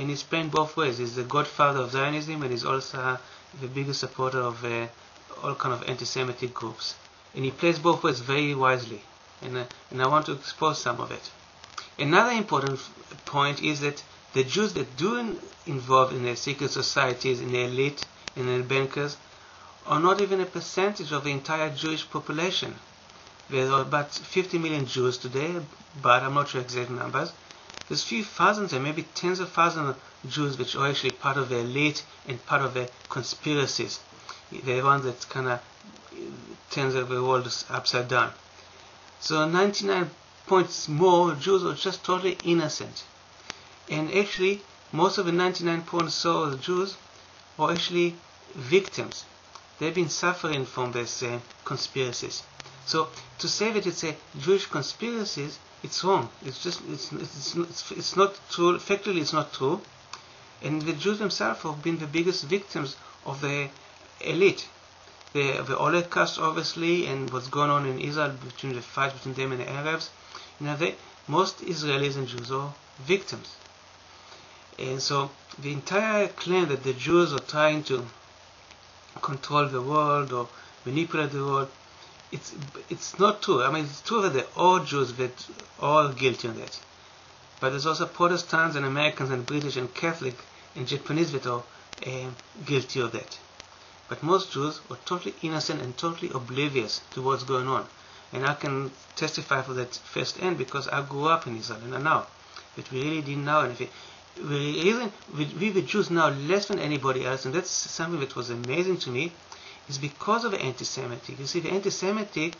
and he's playing both ways. He's the godfather of Zionism, and he's also the biggest supporter of all kind of anti-Semitic groups. And he plays both ways very wisely, and I want to expose some of it. Another important point is that the Jews that do involved in the secret societies, in the elite, in the bankers, are not even a percentage of the entire Jewish population. There are about 50 million Jews today, but I'm not sure exact numbers. There's few thousands and maybe tens of thousands of Jews which are actually part of the elite and part of the conspiracies. The ones that kind of turns the world upside down. So 99 points more Jews are just totally innocent. And actually, most of the 99 points so Jews are actually victims. They've been suffering from these conspiracies. So to say that it's a Jewish conspiracy, it's wrong. It's not true. Factually, it's not true. And the Jews themselves have been the biggest victims of the elite. The Holocaust, obviously, and what's going on in Israel between the fight between them and the Arabs. Most Israelis and Jews are victims. And so the entire claim that the Jews are trying to control the world or manipulate the world, it's not true. I mean, it's true that there are Jews that are guilty of that. But there's also Protestants and Americans and British and Catholic and Japanese that are guilty of that. But most Jews are totally innocent and totally oblivious to what's going on. And I can testify for that firsthand because I grew up in Israel and I know that we really didn't know anything. We the Jews know less than anybody else, and that's something that was amazing to me, is because of the anti-Semitic. You see, the anti-Semitic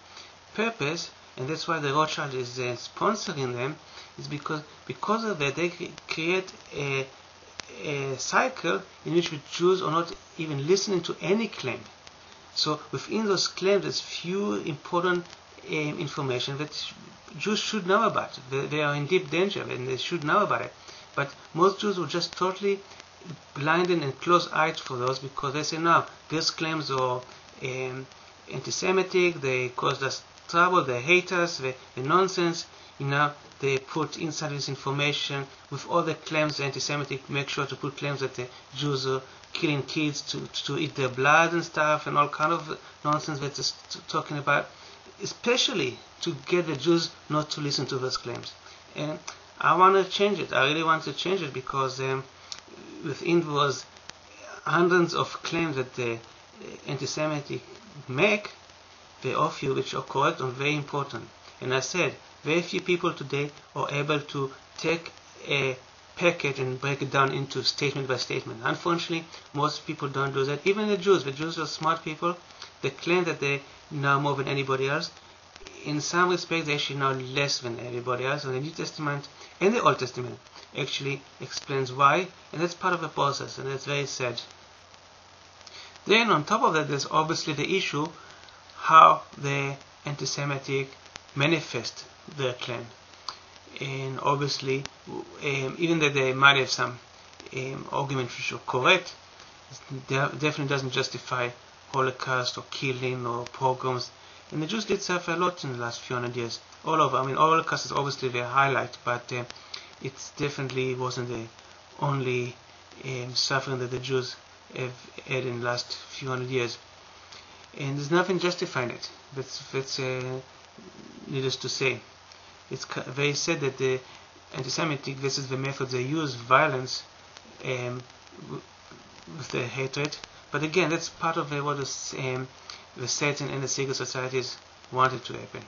purpose, and that's why the Rothschild is sponsoring them, is because of that they create a cycle in which the Jews are not even listening to any claim. So within those claims there's few important information that Jews should know about. They are in deep danger and they should know about it. But most Jews were just totally blinded and close-eyed for those because they say, no, these claims are anti-Semitic, they caused us trouble, they hate us, they're nonsense. They put inside this information with all the claims anti-Semitic, make sure to put claims that the Jews are killing kids to eat their blood and stuff and all kind of nonsense that is talking about, especially to get the Jews not to listen to those claims. And I want to change it. I really want to change it because within those hundreds of claims that the anti-Semitic make, there are few which are correct and very important. And I said, very few people today are able to take a package and break it down into statement by statement. Unfortunately, most people don't do that. Even the Jews are smart people. They claim that they know more than anybody else. In some respects, they actually know less than everybody else. And the New Testament and the Old Testament actually explains why, and that's part of the process, and that's very sad. Then on top of that, there's obviously the issue how the anti-Semitic manifest their claim. And obviously, even though they might have some arguments which are correct, it definitely doesn't justify Holocaust or killing or pogroms. And the Jews did suffer a lot in the last few hundred years, all over. I mean, Holocaust is obviously their highlight, but it definitely wasn't the only suffering that the Jews have had in the last few hundred years. And there's nothing justifying it. That's needless to say. It's very sad that the anti-Semitic, this is the method they use, violence with the hatred. But again, that's part of what the Satan and the secret societies wanted to happen.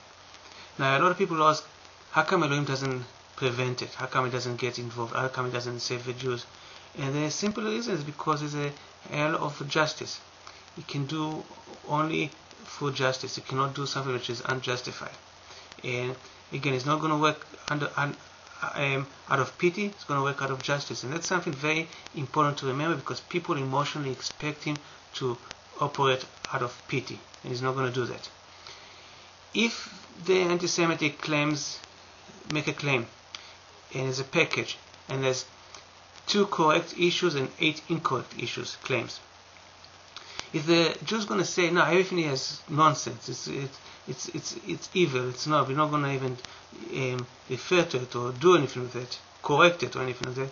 Now, a lot of people ask, how come Elohim doesn't prevent it? How come it doesn't get involved? How come it doesn't save the Jews? And the simple reason is because it's a hell of justice. It can do only through justice. It cannot do something which is unjustified. And again, it's not going to work out of pity. It's going to work out of justice. And that's something very important to remember because people emotionally expect him to operate out of pity. And he's not going to do that. If the anti-Semitic claims make a claim and it's a package and there's 2 correct issues and 8 incorrect issues, claims. If the Jew's going to say, no, everything is nonsense, it's evil, it's not, we're not going to even refer to it or do anything with it, correct it or anything like that,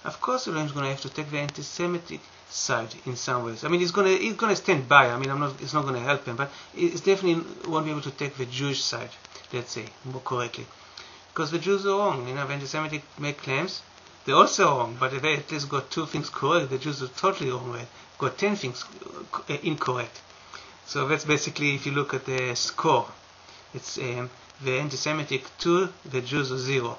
of course Elohim is going to have to take the anti-Semitic side in some ways. I mean, he's going to stand by. I mean, it's not going to help him, but it's definitely won't be able to take the Jewish side, let's say, more correctly. Because the Jews are wrong. You know, the anti-Semitic make claims, they're also wrong, but they at least got 2 things correct. The Jews are totally wrong, right? Got 10 things incorrect. So that's basically, if you look at the score, it's the anti-Semitic 2, the Jews are 0.